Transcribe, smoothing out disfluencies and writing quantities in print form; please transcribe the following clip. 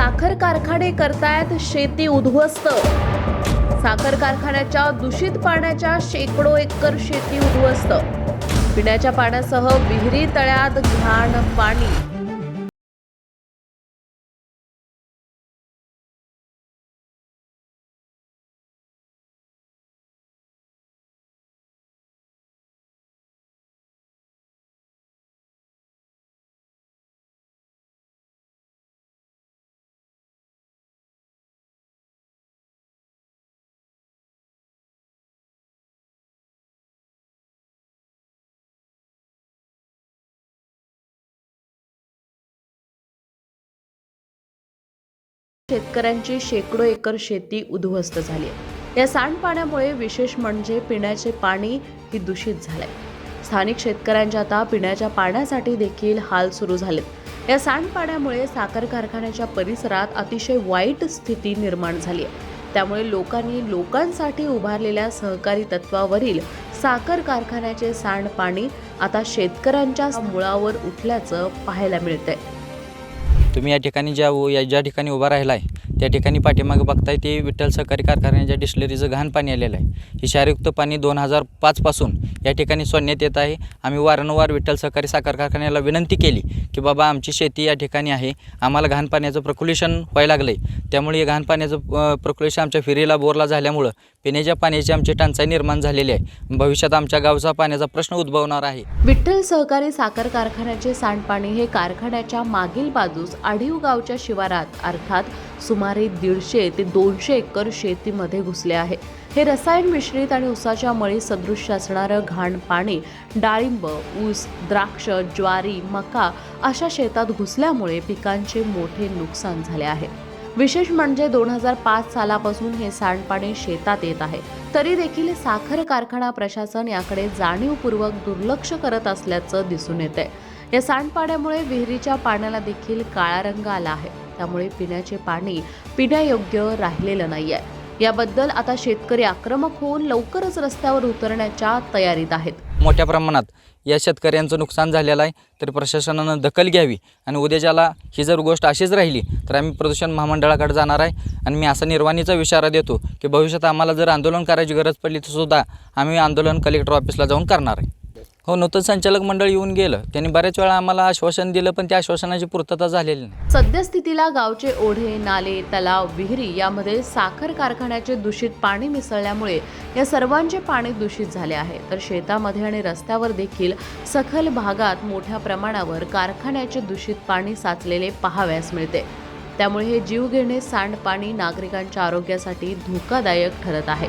साखर कारखाने करतायत शेती उद्ध्वस्त। साखर कारखान्याच्या दूषित पाण्याच्या शेकडो एकर शेती उद्ध्वस्त। पिण्याच्या पाण्यासह विहिरी तळ्यात घाण पाणी। शेतकऱ्यांची शेकडो एकर शेती उद्ध्वस्त झाली आहे। या सांडपाण्यामुळे विशेष म्हणजे पिण्याचे पाणी ही दूषित झाले। स्थानिक शेतकऱ्यांच्या आता पिण्याच्या पाण्यासाठी देखील हाल सुरू झालेत। या सांडपाण्यामुळे साखर कारखान्याच्या परिसरात अतिशय वाईट स्थिती निर्माण झाली आहे। त्यामुळे लोकांसाठी उभारलेल्या सहकारी तत्वावरील साखर कारखान्याचे सांडपाणी आता शेतकऱ्यांच्या मुळावर उठल्याचं पाहायला मिळतंय। तुम्ही या ठिकाणी ज्या ठिकाणी उभा राहिला आहे त्या ठिकाणी पाठीमागे बघताय ते विठ्ठल सहकारी कारखान्याच्या डिस्टिलरीचं घाण पाणी आलेलं आहे। हे क्षारयुक्त पाणी 2005 पासून या ठिकाणी सोडण्यात येत आहे। आम्ही वारंवार विठ्ठल सहकारी साखर कारखान्याला विनंती केली की बाबा आमची शेती या ठिकाणी आहे, आम्हाला घाण पाण्याचं प्रक्युलेशन व्हायला लागलं आहे। त्यामुळे हे घाण पाण्याचं प्रक्युलेशन आमच्या फिरीला बोरला झाल्यामुळं पिण्याच्या पाण्याची आमची टंचाई निर्माण झालेली आहे। भविष्यात आमच्या गावचा पाण्याचा प्रश्न उद्भवणार आहे। विठ्ठल सहकारी साखर कारखान्याचे सांडपाणी हे कारखान्याच्या मागील बाजूस आढीव गावच्या शिवारात अर्थात सुमारे 150 ते 200 एकर शेतीमध्ये घुसले आहे। हे रसायन मिश्रित आणि ऊसाच्या मळी सदृश असणारं घाण पाणी डाळिंब, ऊस, द्राक्ष, ज्वारी, मका अशा शेतात घुसल्यामुळे पिकांचे मोठे नुकसान झाले आहे। विशेष म्हणजे 2005 सालापासून हे सांडपाणी शेतात येत आहे, तरी देखील साखर कारखाना प्रशासन याकडे जाणीवपूर्वक दुर्लक्ष करत असल्याचं दिसून येतंय। या सांडपाण्यामुळे विहिरीच्या पाण्याला देखील काळा रंग आला आहे। त्यामुळे पिण्याचे पाणी पिण्यायोग्य राहिलेलं नाहीये। याबद्दल आता शेतकरी आक्रमक होऊन लवकरच रस्त्यावर उतरण्याच्या तयारीत आहेत। मोठ्या प्रमाणात या शेतकऱ्यांचं नुकसान झालेलं आहे, तर प्रशासनानं दखल घ्यावी आणि उद्याच्याला ही जर गोष्ट अशीच राहिली तर आम्ही प्रदूषण महामंडळाकडे जाणार आहे। आणि मी असा निर्वाणीचा इशारा देतो की भविष्यात आम्हाला जर आंदोलन करायची गरज पडली तर सुद्धा आम्ही आंदोलन कलेक्टर ऑफिसला जाऊन करणार आहे। हो, नूतन संचालक मंडळ येऊन गेलं, त्यांनी बऱ्याच वेळा आम्हाला आश्वासन दिलं, पण त्या आश्वासनाची पूर्तता झालेली नाही। सद्यस्थितीला गावचे ओढे, नाले, तलाव, विहिरी यामध्ये साखर कारखान्याचे दूषित पाणी मिसळल्यामुळे या सर्वांचे पाणी दूषित झाले आहे। तर शेतामध्ये आणि रस्त्यावर देखील सखल भागात मोठ्या प्रमाणावर कारखान्याचे दूषित पाणी साचलेले पाहावयास मिळते। त्यामुळे हे जीवघेणे सांडपाणी नागरिकांच्या आरोग्यासाठी धोकादायक ठरत आहे।